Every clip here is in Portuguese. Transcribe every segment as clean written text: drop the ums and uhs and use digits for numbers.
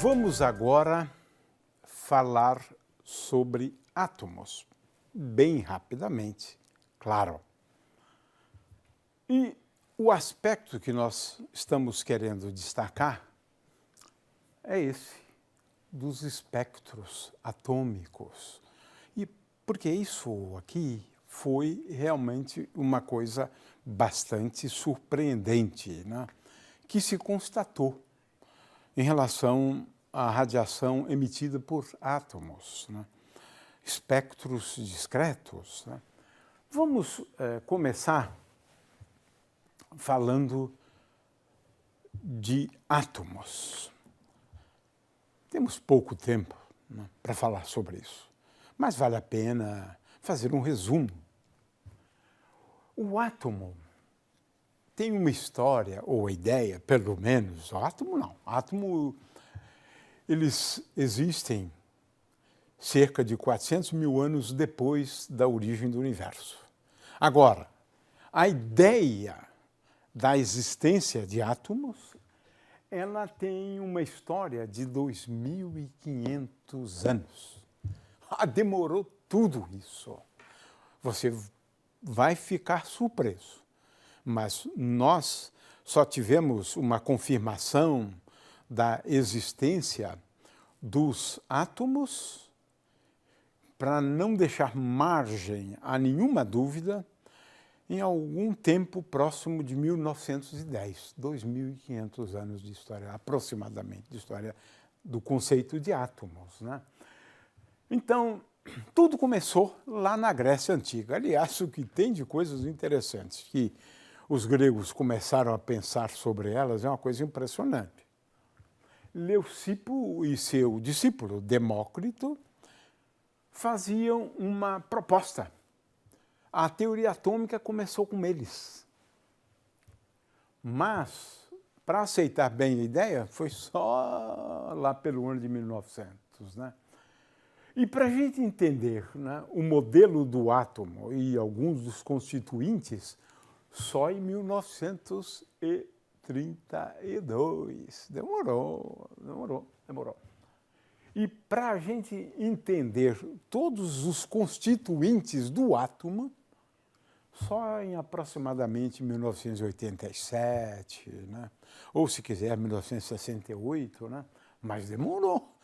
Vamos agora falar sobre átomos, bem rapidamente, claro. E o aspecto que nós estamos querendo destacar é esse, dos espectros atômicos. E porque isso aqui foi realmente uma coisa bastante surpreendente, né? Que se constatou em relação à radiação emitida por átomos, né? Espectros discretos, né? Vamos começar falando de átomos. Temos pouco tempo, né, para falar sobre isso, mas vale a pena fazer um resumo. O átomo tem uma história ou ideia, pelo menos, eles existem cerca de 400 mil anos depois da origem do universo. Agora, a ideia da existência de átomos, ela tem uma história de 2.500 anos. Demorou tudo isso. Você vai ficar surpreso. Mas nós só tivemos uma confirmação da existência dos átomos, para não deixar margem a nenhuma dúvida, em algum tempo próximo de 1910, 2.500 anos de história, aproximadamente, de história do conceito de átomos, né? Então, tudo começou lá na Grécia Antiga. Aliás, o que tem de coisas interessantes, que os gregos começaram a pensar sobre elas, é uma coisa impressionante. Leucipo e seu discípulo, Demócrito, faziam uma proposta. A teoria atômica começou com eles. Mas, para aceitar bem a ideia, foi só lá pelo ano de 1900, né? E para a gente entender, né, o modelo do átomo e alguns dos constituintes, só em 1932. Demorou. E para a gente entender todos os constituintes do átomo, só em aproximadamente 1987, né? Ou, se quiser, 1968, né? Mas demorou.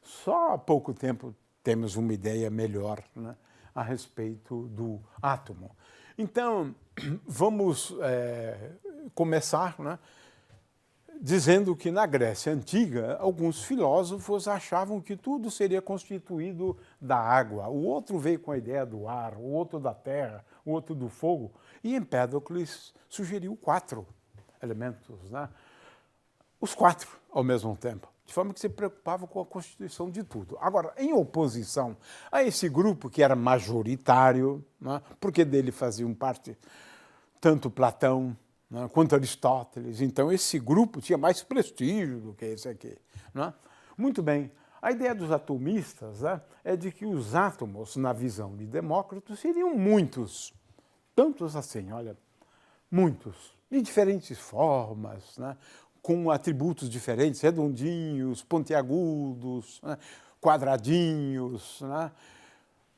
Só há pouco tempo temos uma ideia melhor, né, a respeito do átomo. Então, vamos começar, né, dizendo que na Grécia Antiga, alguns filósofos achavam que tudo seria constituído da água. O outro veio com a ideia do ar, o outro da terra, o outro do fogo. E Empédocles sugeriu 4 elementos, né? Os 4 ao mesmo tempo, de forma que se preocupava com a constituição de tudo. Agora, em oposição a esse grupo que era majoritário, né, porque dele faziam parte tanto Platão, né, quanto Aristóteles, então esse grupo tinha mais prestígio do que esse aqui, né? Muito bem, a ideia dos atomistas, né, é de que os átomos, na visão de Demócrito, seriam muitos, tantos assim, olha, muitos, de diferentes formas, né, com atributos diferentes, redondinhos, pontiagudos, né, quadradinhos, né?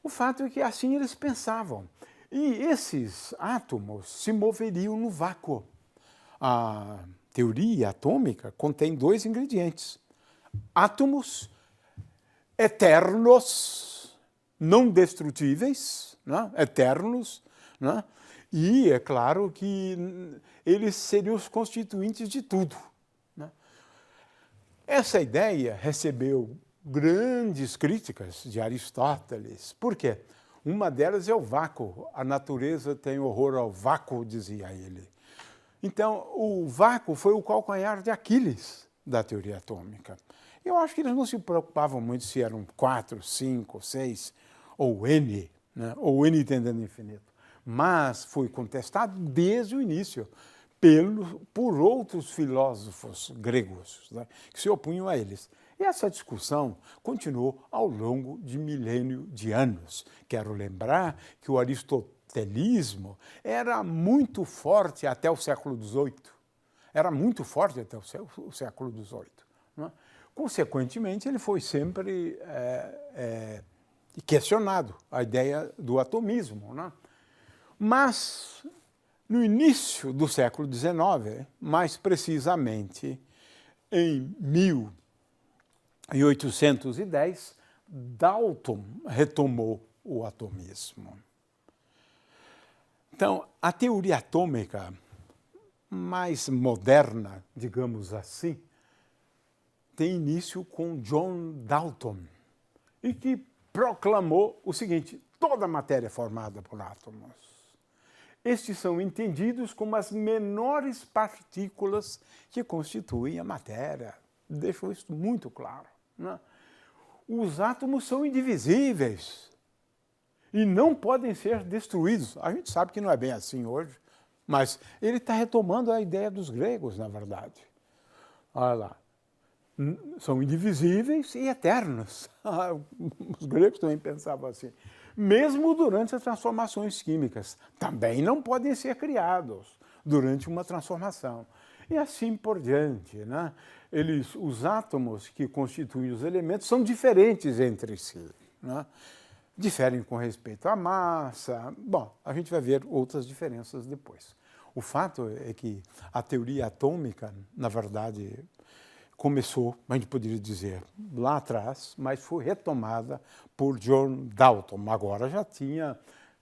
O fato é que assim eles pensavam. E esses átomos se moveriam no vácuo. A teoria atômica contém 2 ingredientes: átomos eternos, não destrutíveis, né? Eternos, né? E é claro que eles seriam os constituintes de tudo, né? Essa ideia recebeu grandes críticas de Aristóteles. Por quê? Uma delas é o vácuo. A natureza tem horror ao vácuo, dizia ele. Então, o vácuo foi o calcanhar de Aquiles da teoria atômica. Eu acho que eles não se preocupavam muito se eram 4, 5, 6 ou N, né? Ou N tendendo ao infinito. Mas foi contestado desde o início por outros filósofos gregos, né, que se opunham a eles. E essa discussão continuou ao longo de milênio de anos. Quero lembrar que o aristotelismo era muito forte até o século XVIII. Era muito forte até o século XVIII. né? Consequentemente, ele foi sempre questionado, a ideia do atomismo, né? Mas, no início do século XIX, mais precisamente em 1810, Dalton retomou o atomismo. Então, a teoria atômica mais moderna, digamos assim, tem início com John Dalton, e que proclamou o seguinte: toda a matéria é formada por átomos. Estes são entendidos como as menores partículas que constituem a matéria. Deixou isso muito claro, né? Os átomos são indivisíveis e não podem ser destruídos. A gente sabe que não é bem assim hoje, mas ele está retomando a ideia dos gregos, na verdade. Olha lá. São indivisíveis e eternos. Os gregos também pensavam assim. Mesmo durante as transformações químicas. Também não podem ser criados durante uma transformação. E assim por diante, né? Os átomos que constituem os elementos são diferentes entre si, né? Diferem com respeito à massa. Bom, a gente vai ver outras diferenças depois. O fato é que a teoria atômica, na verdade, começou, a gente poderia dizer, lá atrás, mas foi retomada por John Dalton. Agora já tinha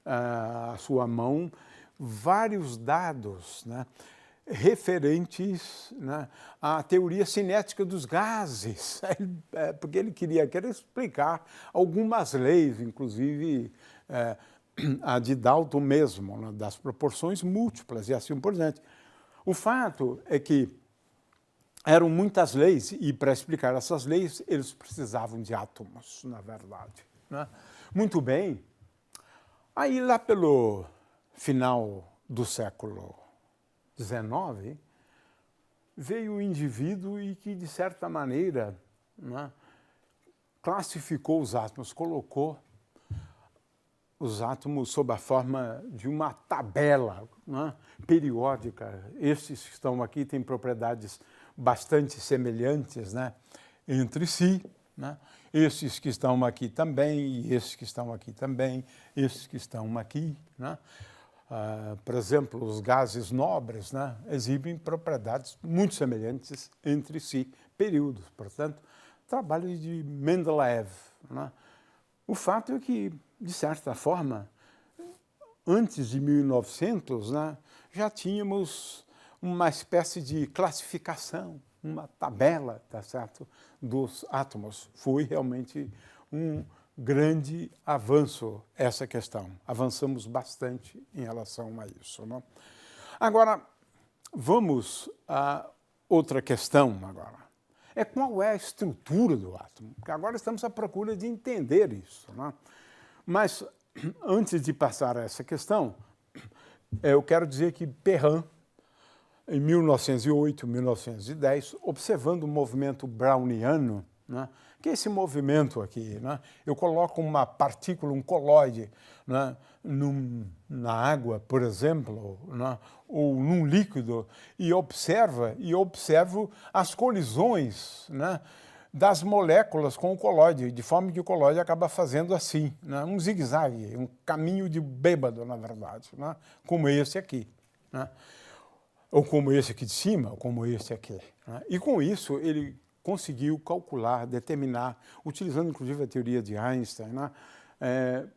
à sua mão vários dados, né, referentes, né, à teoria cinética dos gases, porque ele queria explicar algumas leis, inclusive a de Dalton mesmo, né, das proporções múltiplas e assim por diante. O fato é que eram muitas leis, e para explicar essas leis, eles precisavam de átomos, na verdade, né? Muito bem. Aí, lá pelo final do século XIX, veio o indivíduo e que, de certa maneira, né, classificou os átomos, colocou os átomos sob a forma de uma tabela, né, periódica. Estes que estão aqui têm propriedades bastante semelhantes, né, entre si, né? Esses que estão aqui também, e esses que estão aqui também, esses que estão aqui, né? Por exemplo, os gases nobres, né, exibem propriedades muito semelhantes entre si, períodos. Portanto, trabalho de Mendeleev, né? O fato é que, de certa forma, antes de 1900, né, já tínhamos uma espécie de classificação, uma tabela, tá certo, dos átomos. Foi realmente um grande avanço essa questão. Avançamos bastante em relação a isso, não? Agora, vamos a outra questão agora. Qual é a estrutura do átomo? Porque agora estamos à procura de entender isso, não? Mas, antes de passar a essa questão, eu quero dizer que Perrin, em 1908, 1910, observando o movimento browniano, né, que é esse movimento aqui, né, eu coloco uma partícula, um colóide, né, na água, por exemplo, né, ou num líquido, e observo as colisões, né, das moléculas com o colóide, de forma que o colóide acaba fazendo assim, né, um zigue-zague, um caminho de bêbado, na verdade, né, como esse aqui, né, ou como esse aqui de cima, ou como esse aqui, né? E com isso ele conseguiu calcular, determinar, utilizando inclusive a teoria de Einstein, né,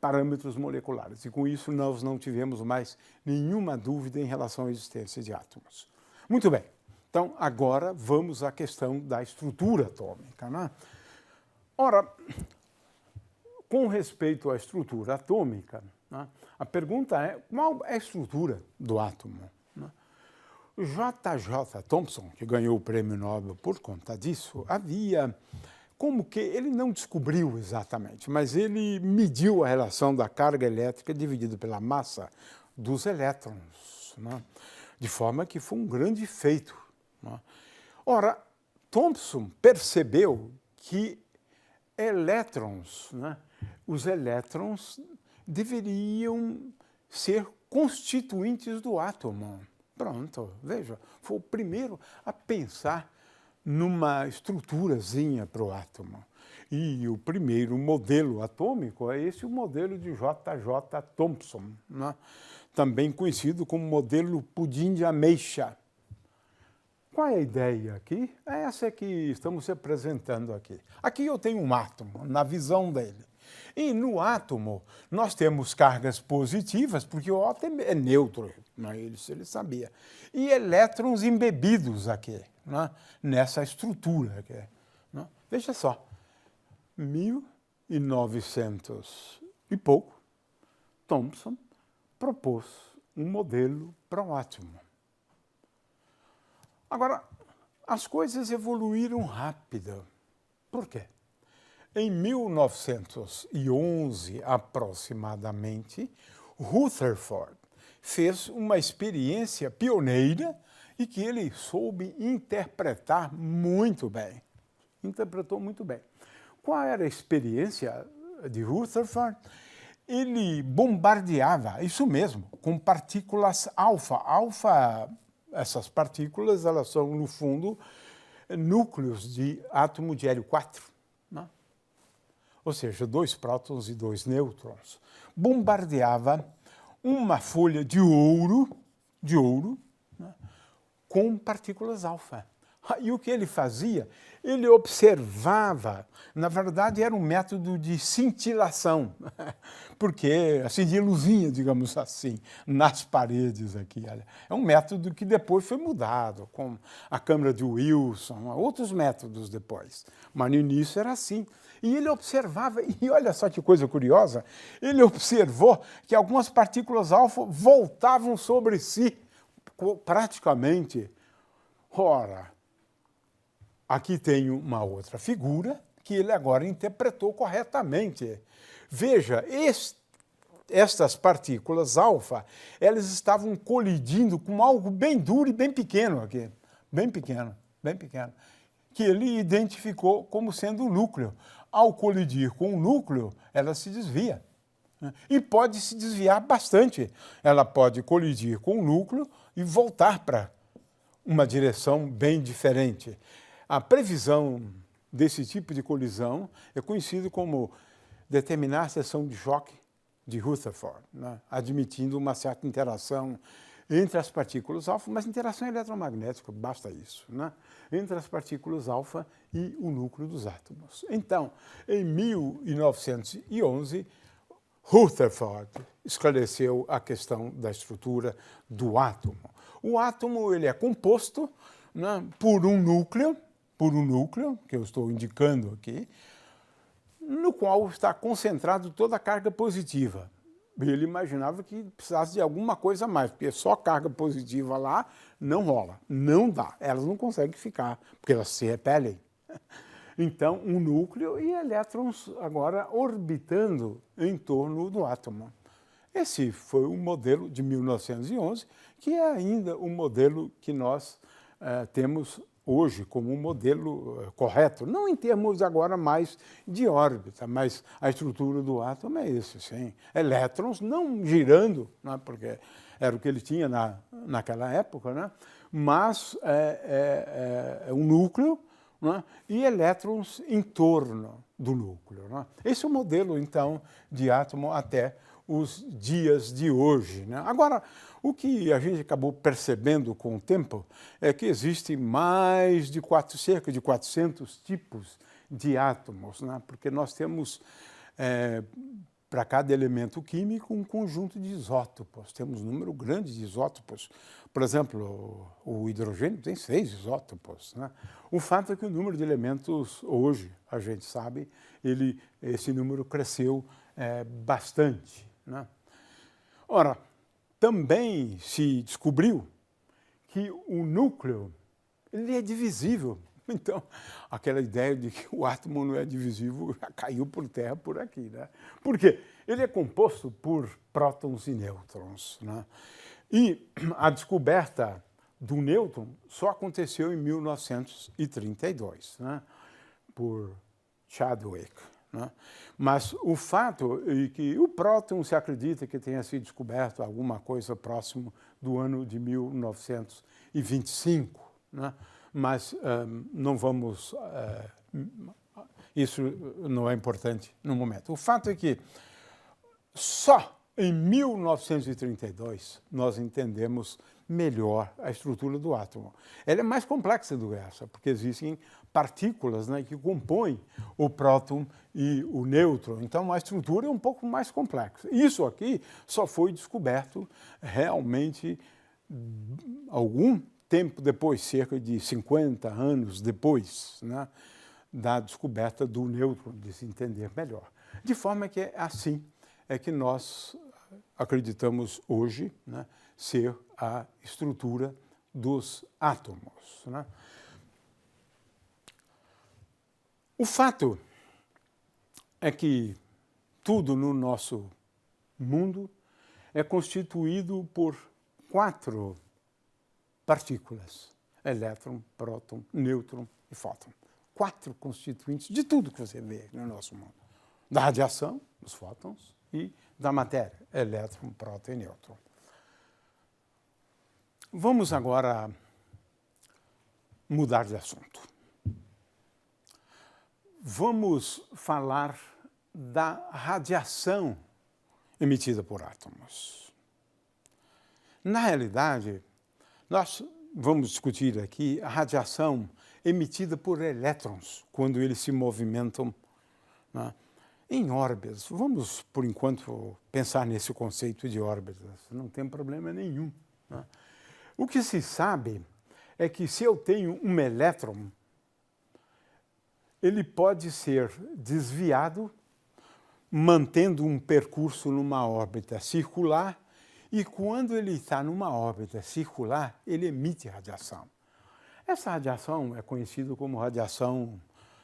parâmetros moleculares. E com isso nós não tivemos mais nenhuma dúvida em relação à existência de átomos. Muito bem. Então, agora vamos à questão da estrutura atômica, né? Ora, com respeito à estrutura atômica, né, a pergunta é: qual é a estrutura do átomo? Né? J.J. Thomson, que ganhou o prêmio Nobel por conta disso, como que ele não descobriu exatamente, mas ele mediu a relação da carga elétrica dividida pela massa dos elétrons, né? De forma que foi um grande feito, né? Ora, Thomson percebeu que elétrons, né, os elétrons deveriam ser constituintes do átomo. Pronto, veja, foi o primeiro a pensar numa estruturazinha para o átomo. E o primeiro modelo atômico é esse, o modelo de J.J. Thomson, né? Também conhecido como modelo pudim de ameixa. Qual é a ideia aqui? É essa que estamos representando aqui. Aqui eu tenho um átomo, na visão dele. E no átomo nós temos cargas positivas, porque o átomo é neutro, isso ele sabia. E elétrons embebidos aqui, né? Nessa estrutura aqui. Né? Veja só, 1900 e pouco, Thomson propôs um modelo para o átomo. Agora, as coisas evoluíram rápido. Por quê? Em 1911, aproximadamente, Rutherford fez uma experiência pioneira e que ele soube interpretar muito bem. Interpretou muito bem. Qual era a experiência de Rutherford? Ele bombardeava, isso mesmo, com partículas alfa. Alfa, essas partículas, elas são, no fundo, núcleos de átomo de hélio 4. Né? Ou seja, 2 prótons e 2 nêutrons. Bombardeava uma folha de ouro, né, com partículas alfa. E o que ele fazia? Ele observava, na verdade era um método de cintilação, porque assim, de luzinha, digamos assim, nas paredes aqui. É um método que depois foi mudado, com a câmara de Wilson, outros métodos depois. Mas no início era assim. E ele observava, e olha só que coisa curiosa, ele observou que algumas partículas alfa voltavam sobre si praticamente. Ora, aqui tem uma outra figura que ele agora interpretou corretamente. Veja, estas partículas alfa, elas estavam colidindo com algo bem duro e bem pequeno aqui. Bem pequeno, que ele identificou como sendo o núcleo. Ao colidir com o núcleo, ela se desvia. E pode se desviar bastante. Ela pode colidir com o núcleo e voltar para uma direção bem diferente. A previsão desse tipo de colisão é conhecido como determinar a seção de choque de Rutherford, né? Admitindo uma certa interação entre as partículas alfa, mas interação eletromagnética, basta isso, né? Entre as partículas alfa e o núcleo dos átomos. Então, em 1911, Rutherford esclareceu a questão da estrutura do átomo. O átomo ele é composto, né, por um núcleo, que eu estou indicando aqui, no qual está concentrado toda a carga positiva. Ele imaginava que precisasse de alguma coisa a mais, porque só carga positiva lá não rola, não dá. Elas não conseguem ficar, porque elas se repelem. Então, um núcleo e elétrons agora orbitando em torno do átomo. Esse foi o modelo de 1911, que é ainda o modelo que nós temos hoje como um modelo correto, não em termos agora mais de órbita, mas a estrutura do átomo é esse, sim. Elétrons não girando, né, porque era o que ele tinha naquela época, né, mas um núcleo, né, e elétrons em torno do núcleo. Né. Esse é o modelo, então, de átomo até os dias de hoje. Né? Agora, o que a gente acabou percebendo com o tempo é que existem cerca de 400 tipos de átomos, né? Porque nós temos, para cada elemento químico, um conjunto de isótopos. Temos um número grande de isótopos. Por exemplo, o hidrogênio tem 6 isótopos. Né? O fato é que o número de elementos hoje, a gente sabe, esse número cresceu bastante. Né? Ora, também se descobriu que o núcleo ele é divisível. Então, aquela ideia de que o átomo não é divisível já caiu por terra por aqui. Né? Por quê? Ele é composto por prótons e nêutrons. Né? E a descoberta do nêutron só aconteceu em 1932, né? Por Chadwick. Né? Mas o fato é que o próton se acredita que tenha sido descoberto alguma coisa próximo do ano de 1925. Né? mas não vamos... isso não é importante no momento. O fato é que só em 1932 nós entendemos melhor a estrutura do átomo. Ela é mais complexa do que essa, porque existem partículas, né, que compõem o próton e o nêutron. Então, a estrutura é um pouco mais complexa. Isso aqui só foi descoberto realmente algum tempo depois, cerca de 50 anos depois, né, da descoberta do nêutron, de se entender melhor. De forma que assim é que nós acreditamos hoje, né, ser a estrutura dos átomos, né? O fato é que tudo no nosso mundo é constituído por 4 partículas: elétron, próton, nêutron e fóton. 4 constituintes de tudo que você vê no nosso mundo. Da radiação, os fótons, e da matéria, elétron, próton e nêutron. Vamos agora mudar de assunto. Vamos falar da radiação emitida por átomos. Na realidade, nós vamos discutir aqui a radiação emitida por elétrons quando eles se movimentam, né, em órbitas. Vamos, por enquanto, pensar nesse conceito de órbitas. Não tem problema nenhum, né? O que se sabe é que se eu tenho um elétron, ele pode ser desviado, mantendo um percurso numa órbita circular, e quando ele está numa órbita circular, ele emite radiação. Essa radiação é conhecida como radiação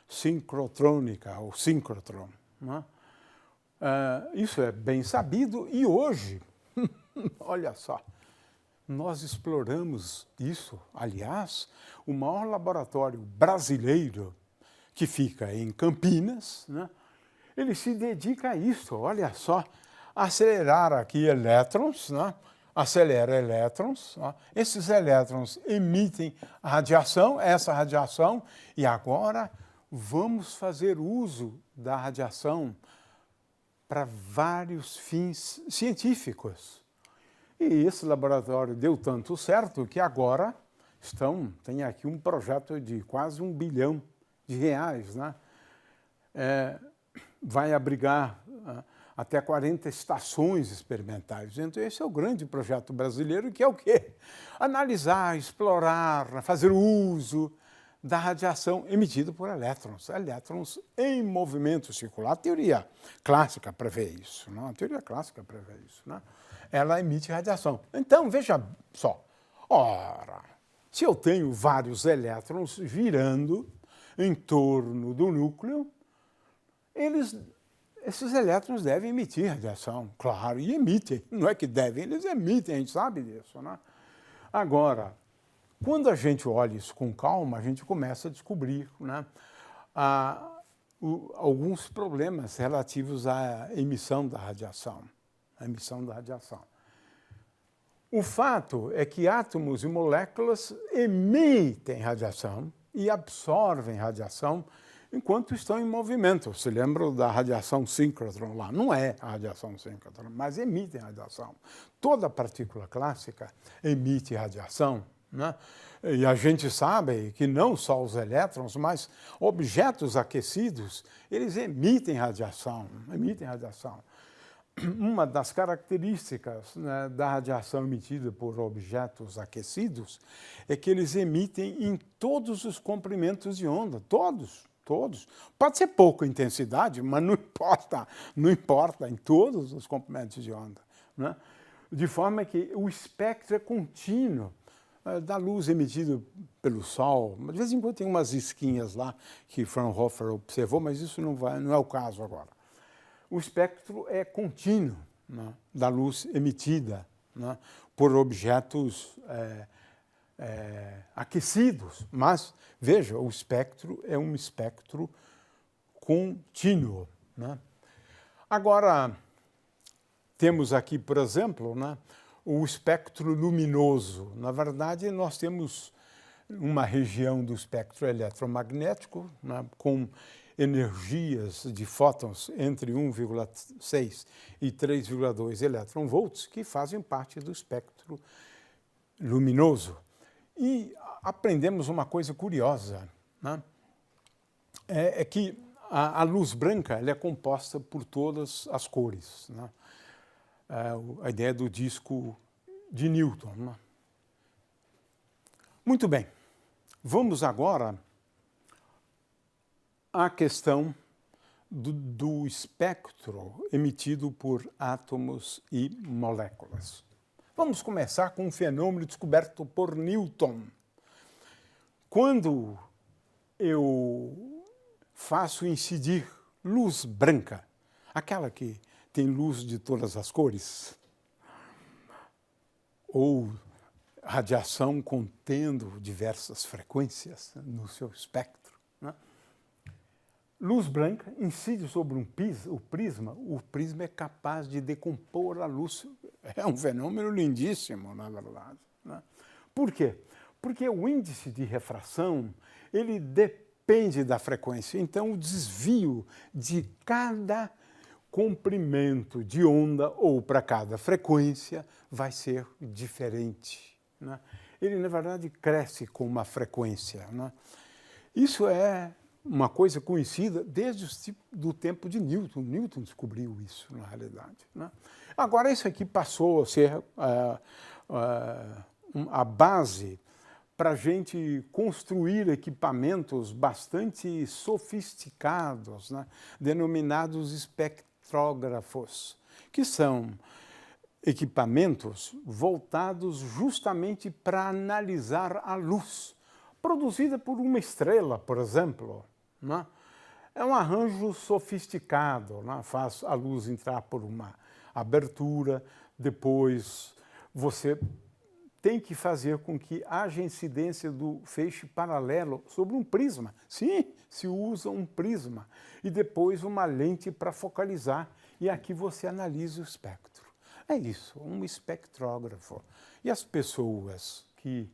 sincrotrônica, ou síncrotron, né? Isso é bem sabido, e hoje, olha só, nós exploramos isso. Aliás, o maior laboratório brasileiro, que fica em Campinas, né, ele se dedica a isso, olha só, acelerar aqui elétrons, né, acelera elétrons, né, esses elétrons emitem radiação, essa radiação, e agora vamos fazer uso da radiação para vários fins científicos. E esse laboratório deu tanto certo que agora tem aqui um projeto de quase R$1 bilhão, né? Vai abrigar até 40 estações experimentais. Então, esse é o grande projeto brasileiro, que é o quê? Analisar, explorar, fazer uso da radiação emitida por elétrons. Elétrons em movimento circular. A teoria clássica prevê isso, né? A teoria clássica prevê isso, né? Ela emite radiação. Então, veja só. Ora, se eu tenho vários elétrons girando em torno do núcleo, esses elétrons devem emitir radiação, claro, e emitem. Não é que devem, eles emitem, a gente sabe disso, né? Agora, quando a gente olha isso com calma, a gente começa a descobrir, né, alguns problemas relativos à emissão da radiação. O fato é que átomos e moléculas emitem radiação e absorvem radiação enquanto estão em movimento. Se lembram da radiação síncrotron lá? Não é a radiação síncrotron, mas emitem radiação. Toda partícula clássica emite radiação, né? E a gente sabe que não só os elétrons, mas objetos aquecidos, eles emitem radiação. Uma das características, né, da radiação emitida por objetos aquecidos é que eles emitem em todos os comprimentos de onda, todos. Pode ser pouca intensidade, mas não importa em todos os comprimentos de onda, né? De forma que o espectro é contínuo da luz emitida pelo Sol. De vez em quando tem umas esquinhas lá que Fraunhofer observou, mas isso não é o caso agora. O espectro é contínuo, né, da luz emitida, né, por objetos aquecidos. Mas, veja, o espectro é um espectro contínuo, né? Agora, temos aqui, por exemplo, né, o espectro luminoso. Na verdade, nós temos uma região do espectro eletromagnético, né, com energias de fótons entre 1,6 e 3,2 elétron-volts, que fazem parte do espectro luminoso. E aprendemos uma coisa curiosa, né? É que a luz branca ela é composta por todas as cores, né? A ideia do disco de Newton, né? Muito bem, vamos agora à questão do espectro emitido por átomos e moléculas. Vamos começar com um fenômeno descoberto por Newton. Quando eu faço incidir luz branca, aquela que tem luz de todas as cores, ou radiação contendo diversas frequências no seu espectro, né? Luz branca incide sobre o prisma é capaz de decompor a luz. É um fenômeno lindíssimo, na verdade, né? Por quê? Porque o índice de refração, ele depende da frequência. Então, o desvio de cada comprimento de onda ou para cada frequência vai ser diferente, né? Ele, na verdade, cresce com uma frequência, né? Isso é uma coisa conhecida desde o tempo de Newton. Newton descobriu isso, na realidade, né? Agora, isso aqui passou a ser a base para a gente construir equipamentos bastante sofisticados, né? Denominados espectrógrafos, que são equipamentos voltados justamente para analisar a luz produzida por uma estrela, por exemplo, né? É um arranjo sofisticado, né? Faz a luz entrar por uma abertura, depois você tem que fazer com que haja incidência do feixe paralelo sobre um prisma. Sim, se usa um prisma. E depois uma lente para focalizar. E aqui você analisa o espectro. É isso, um espectrógrafo. E as pessoas que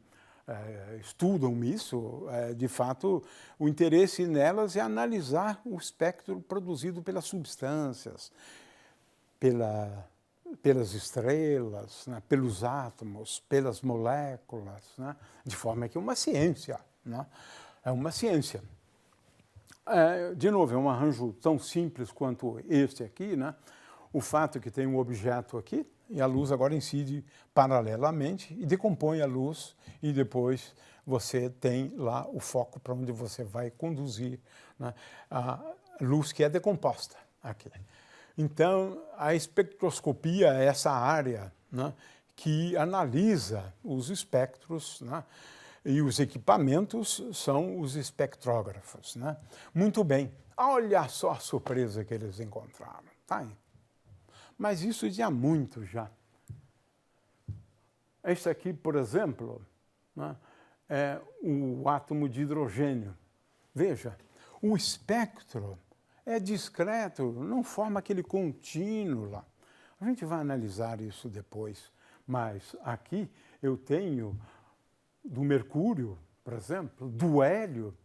estudam isso, de fato, o interesse nelas é analisar o espectro produzido pelas substâncias, pelas estrelas, né, pelos átomos, pelas moléculas, né, de forma que é uma ciência, né? É uma ciência. De novo, é um arranjo tão simples quanto este aqui, né? O fato é que tem um objeto aqui e a luz agora incide paralelamente e decompõe a luz e depois você tem lá o foco para onde você vai conduzir, né, a luz que é decomposta aqui. Então, a espectroscopia é essa área, né, que analisa os espectros, né, e os equipamentos são os espectrógrafos, né? Muito bem, olha só a surpresa que eles encontraram. Tá aí. Mas isso já há muito já. Este aqui, por exemplo, né, é o átomo de hidrogênio. Veja, o espectro é discreto, não forma aquele contínuo lá. A gente vai analisar isso depois, mas aqui eu tenho do mercúrio, por exemplo, do hélio,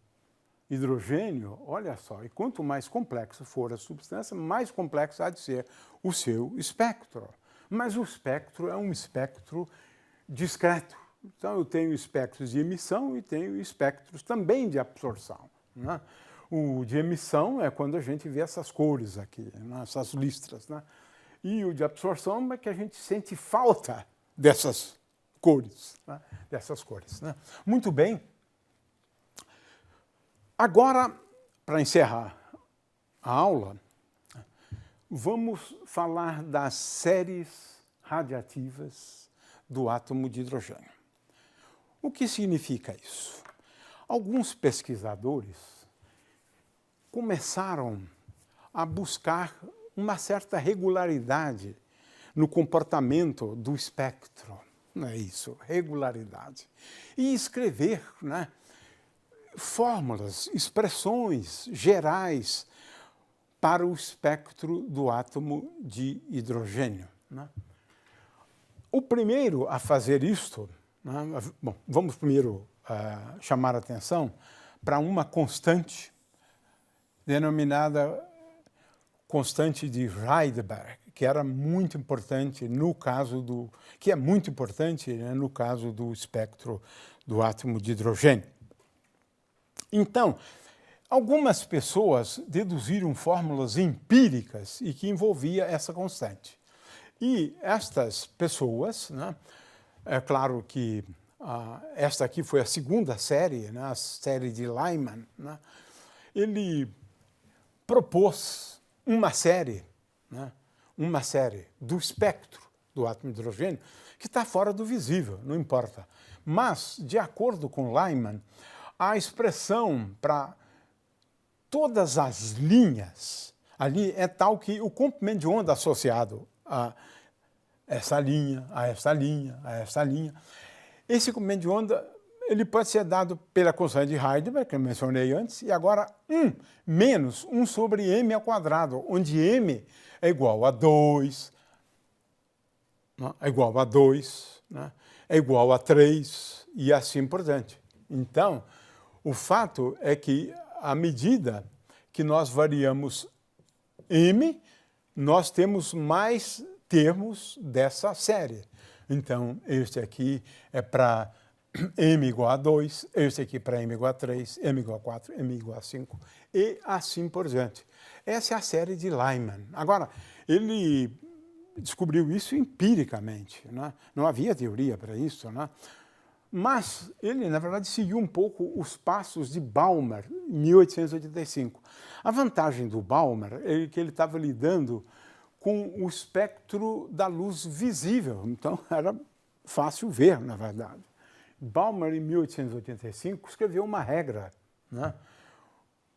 hidrogênio, olha só, e quanto mais complexo for a substância, mais complexo há de ser o seu espectro. Mas o espectro é um espectro discreto. Então eu tenho espectros de emissão e tenho espectros também de absorção, né? O de emissão é quando a gente vê essas cores aqui, né, essas listras, né? E o de absorção é que a gente sente falta dessas cores, né? Dessas cores, né? Muito bem. Agora, para encerrar a aula, vamos falar das séries radiativas do átomo de hidrogênio. O que significa isso? Alguns pesquisadores começaram a buscar uma certa regularidade no comportamento do espectro, não é isso? Regularidade. E escrever, né, fórmulas, expressões gerais para o espectro do átomo de hidrogênio, né? O primeiro a fazer isto, né, bom, vamos primeiro chamar a atenção para uma constante denominada constante de Rydberg, que era muito importante no caso que é muito importante, né, no caso do espectro do átomo de hidrogênio. Então, algumas pessoas deduziram fórmulas empíricas e que envolvia essa constante. E estas pessoas, né, é claro que esta aqui foi a segunda série, né, a série de Lyman, né, ele propôs uma série do espectro do átomo de hidrogênio que está fora do visível, não importa. Mas, de acordo com Lyman, a expressão para todas as linhas ali é tal que o comprimento de onda associado a essa linha, a essa linha, a essa linha, esse comprimento de onda ele pode ser dado pela constante de Rydberg, que eu mencionei antes, e agora menos 1 sobre m ao quadrado, onde m é igual a 2, né, é igual a 2, né, é igual a 3 e assim por diante. Então, o fato é que, à medida que nós variamos m, nós temos mais termos dessa série. Então, este aqui é para m igual a 2, este aqui para m igual a 3, m igual a 4, m igual a 5 e assim por diante. Essa é a série de Lyman. Agora, ele descobriu isso empiricamente, né? Não havia teoria para isso, né? Mas ele, na verdade, seguiu um pouco os passos de Balmer, em 1885. A vantagem do Balmer é que ele estava lidando com o espectro da luz visível, então era fácil ver, na verdade. Balmer, em 1885, escreveu uma regra, né?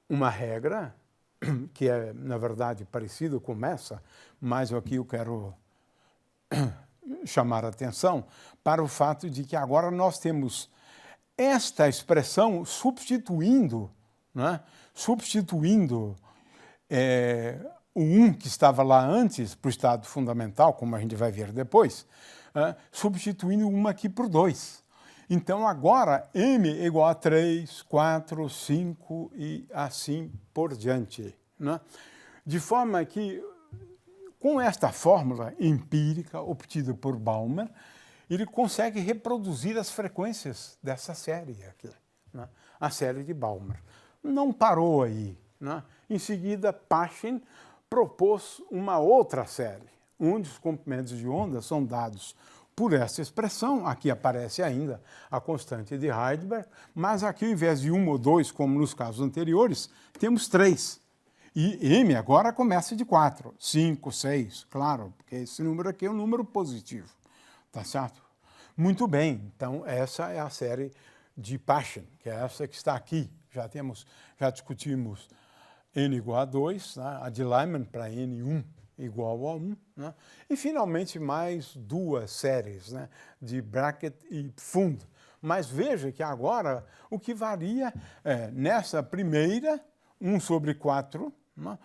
Uma regra que é, na verdade, parecido com essa, mas aqui eu quero chamar a atenção para o fato de que agora nós temos esta expressão substituindo, né? Substituindo o 1 que estava lá antes para o estado fundamental, como a gente vai ver depois, substituindo uma aqui por 2. Então, agora, m é igual a 3, 4, 5 e assim por diante, né? De forma que, com esta fórmula empírica obtida por Balmer, ele consegue reproduzir as frequências dessa série aqui, né? A série de Balmer. Não parou aí, né? Em seguida, Paschen propôs uma outra série, onde os comprimentos de onda são dados por essa expressão. Aqui aparece ainda a constante de Rydberg, mas aqui, ao invés de 1 ou 2, como nos casos anteriores, temos 3. E m agora começa de 4, 5, 6, claro, porque esse número aqui é um número positivo, tá certo? Muito bem, então essa é a série de Paschen, que é essa que está aqui. Já discutimos n igual a 2, né? A de Lyman para n1 igual a 1, né? E finalmente mais duas séries, né? De Brackett e Pfund. Mas veja que agora o que varia é, nessa primeira, 1 sobre 4, né?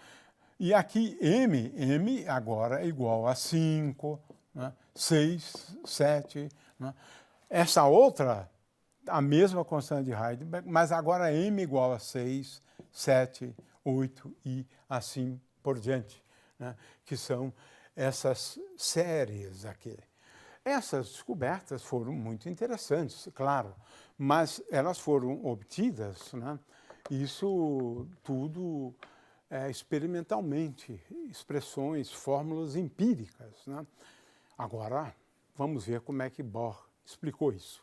E aqui m agora é igual a 5, né? 6, 7. Né? Essa outra, a mesma constante de Rydberg, mas agora m igual a 6, 7, 8 e assim por diante, né? Que são essas séries aqui. Essas descobertas foram muito interessantes, claro, mas elas foram obtidas, né? Isso tudo experimentalmente, expressões, fórmulas empíricas, né? Agora, vamos ver como é que Bohr explicou isso.